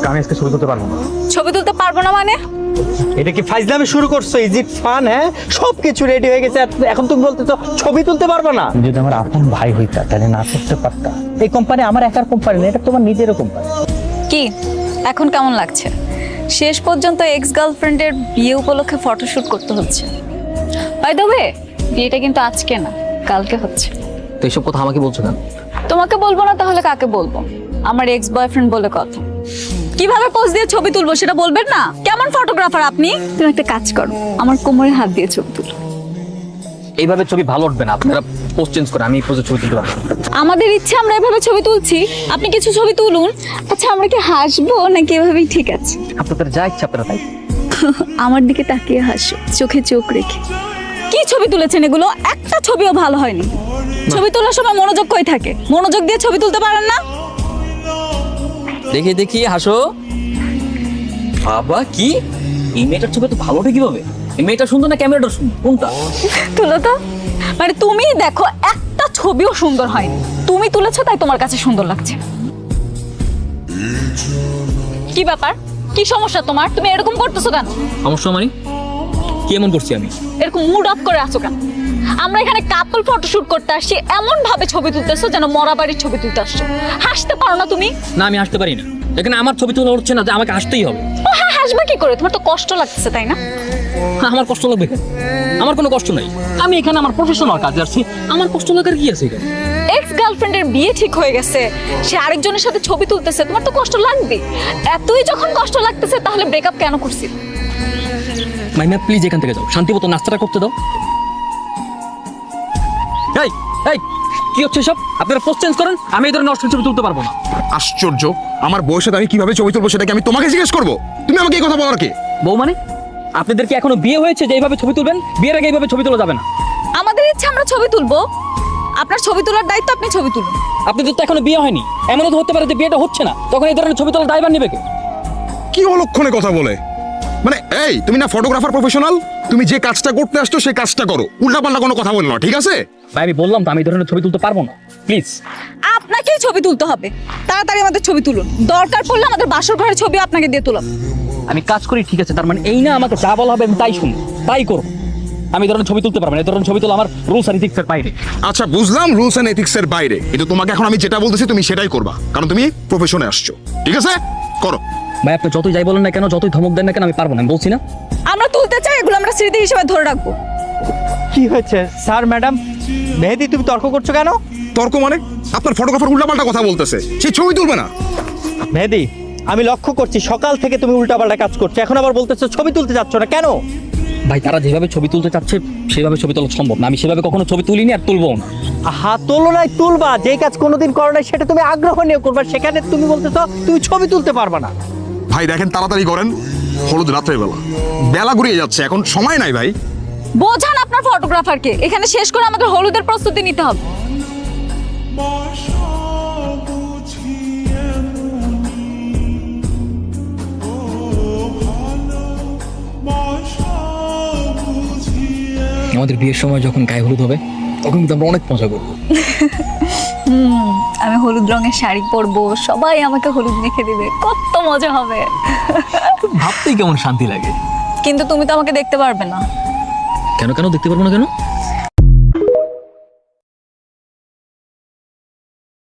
আমি আজকে ছবি তুলতে পারবো না। ছবি তুলতে পারবো না মানে? এটা কি ফাইজলামি শুরু করছো? Is it fun? হ্যাঁ, সবকিছু রেডি হয়ে গেছে, এখন তুমি বলতেছো ছবি তুলতে পারবে না? যদি আমার আপন ভাই হইতা তাহলে না করতে পারতা। এই কোম্পানি আমার একার কোম্পানি না, এটা তোমার নিজেরও কোম্পানি। কি এখন কেমন লাগছে? শেষ পর্যন্ত এক্স গার্লফ্রেন্ডের বিয়ে উপলক্ষে ফটোশুট করতে হচ্ছে। বাই দ্য ওয়ে, বিয়েটা কিন্তু আজকে না, কালকে হচ্ছে। তো এইসব কথা আমাকে বলছো কেন? তোমাকে বলবো না তাহলে কাকে বলবো? আমার এক্স বয়ফ্রেন্ড বলে কথা। কিভাবে পোজ দিয়ে ছবি তুলবো সেটা বলবেন না? কেমন ফটোগ্রাফার আপনি? তুমি একটা কাজ করো, আমার কোমরে হাত দিয়ে ছবি তুলো। এইভাবে ছবি ভালো উঠবে না, আপনারা পোজ চেঞ্জ করে আমি এই পোজে ছবি তুলতে পারবো না। আমাদের ইচ্ছে আমরা এভাবে ছবি তুলছি, আপনি কিছু ছবি তুলুন। আচ্ছা আমরা কি হাসবো নাকি এভাবেই ঠিক আছে? আপনাদের যা ইচ্ছা আপনারা তাই। আমার দিকে তাকিয়ে হাসো, চোখে চোখ রেখে। কি ছবি তুলেছেন এগুলো? একটা ছবিও ভালো হয়নি। ছবি তোলার সময় মনোযোগ কই থাকে? মনোযোগ দিয়ে ছবি তুলতে পারেন না? দেখি দেখি হাসো। বাবা কি এই মেয়েটার ছবি তো ভালো ওঠে কিভাবে? এই মেয়েটা সুন্দর না ক্যামেরাটা সুন্দর, কোনটা? তুলো তো। মানে তুমি দেখো একটা ছবিও সুন্দর হয়নি, তুমি তুলেছো তাই তোমার কাছে সুন্দর লাগছে। কি ব্যাপার? কি সমস্যা তোমার? তুমি এরকম করতেছো কেন? সমস্যা মানে কি এমন করছি আমি? এরকম মুড অফ করে আছো কেন? আমরা এখানে কাপল ফটোশুট করতে আসছি, এমন ভাবে ছবি তুলতেছো যেন মরা বাড়ির ছবি তুলতে আসছো। হাসতে পারো না তুমি? না আমি হাসতে পারি না, এখানে আমার ছবি তোলা হচ্ছে না যে আমাকে হাসতেই হবে। ও হ্যাঁ, হাসবে কি করে? তোমার তো কষ্ট লাগতেছে তাই না? আমার কষ্ট লাগবে কেন? আমার কোনো কষ্ট নাই, আমি এখানে আমার প্রফেশনাল কাজে আসছি, আমার কষ্ট লাগার কি আছে এখানে? এক্স গার্লফ্রেন্ডের বিয়ে ঠিক হয়ে গেছে, সে আরেকজনের সাথে ছবি তুলতেছে, তোমার তো কষ্ট লাগবে। এতই যখন কষ্ট লাগতেছে তাহলে ব্রেকআপ কেন করছি? মাইমা প্লিজ এখান থেকে যাও, শান্তি মতো নাস্তাটা করতে দাও। এই এই কি হচ্ছে সব? আপনারা পোস্ট চেঞ্জ করেন, আমি এই ধরনের অশ্লীল ছবি তুলতে পারবো না। আশ্চর্য, আমার বউয়ের সাথে আমি কিভাবে ছবি তুলবো সেটা কি আমি তোমাকে জিজ্ঞেস করবো? তুমি আমাকে এই কথা বলার কে? বউ মানে? আপনাদের কি এখনো বিয়ে হয়েছে যে এইভাবে ছবি তুলবেন? বিয়ের আগে এইভাবে ছবি তোলা যাবে না। আমাদের ইচ্ছা আমরা ছবি তুলবো, আপনার ছবি তোলার দায়িত্ব আপনি ছবি তুলুন। আপনাদের তো এখনো বিয়ে হয়নি, এমনও তো হতে পারে যে বিয়েটা হচ্ছে না, তখন এই ধরনের ছবি তোলা দায়ভার নেবে কে? কি অলক্ষণে কথা বলে? মানে এই তুমি না ফটোগ্রাফার প্রফেশনাল, তুমি যে কাজটা করতে আসছো সেই কাজটা করো, উল্টাপাল্টা কোনো কথা বলো না, ঠিক আছে? ভাই আমি বললাম তো আমি এই ধরনের ছবি তুলতে পারবো না, প্লিজ। আপনাকেই ছবি তুলতে হবে, তাড়াতাড়ি আমাদের ছবি তুলুন। দরকার পড়লে আমাদের বাসর ঘরের ছবি আপনাকে দিয়ে তুলাম। আমি কাজ করি ঠিক আছে, তার মানে এই না আমাকে যা বলা হবে আমি তাই শুনি তাই করো। আমি এই ধরনের ছবি তুলতে পারবো না, এই ধরনের ছবি তোলা আমার রুলস আর ইথিক্সের বাইরে। আচ্ছা বুঝলাম রুলস এন্ড এথিক্স এর বাইরে, কিন্তু তোমাকে এখন আমি যেটা বলতেছি তুমি সেটাই করবা, কারণ তুমি প্রফেশনে আসছো, ঠিক আছে? করো। ভাই আপনি যতই যাই বলেন না কেন, যতই ধমক দেন না কেন, আমি পারবো না, আমি বলছি না। আমরা তুলতে চাই, এগুলো আমরা স্মৃতি হিসেবে ধরে রাখবো। কি হয়েছে স্যার ম্যাডাম? মেহেদি তুমি তর্ক করছো কেন? তর্ক মানে? আপনার ফটোগ্রাফার উল্টাপাল্টা কথা বলতেছে, সেই ছবি তুলবে না। মেহেদি আমি লক্ষ্য করছি সকাল থেকে তুমি উল্টাপাল্টা কাজ করছো, এখন আবার বলতেছো ছবি তুলতে যাচ্ছ না কেন? ভাই তারা যেভাবে ছবি তুলতে চাচ্ছে সেভাবে ছবি তোলা সম্ভব না, আমি সেভাবে কখনো ছবি তুলিনি আর তুলবো না। তুলনায় তুলবা, যেই কাজ কোনোদিন করো নাই সেটা তুমি আগ্রহ নিয়ে করবা, সেখানে তুমি বলতেছো তুমি ছবি তুলতে পারবা না। ভাই দেখেন তাড়াতাড়ি করেন, হলুদ রাত্রের বেলা, বেলা ঘুরিয়ে যাচ্ছে, এখন সময় নাই ভাই। বোঝান আপনার ফটোগ্রাফারকে, এখানে শেষ করে আমাদের হলুদের প্রস্তুতি নিতে হবে। আমাদের বিয়ের সময় যখন গায়ে হলুদ হবে তখন কিন্তু আমরা অনেক মজা করবো। আমি হলুদ রঙের শাড়ি পরবো, সবাই আমাকে হলুদ মেখে দিবে, কত মজা হবে। ভাবতেই কেমন শান্তি লাগে। কিন্তু তুমি তো আমাকে দেখতে পারবে না। কেন কেন দেখতে পারবো না কেন?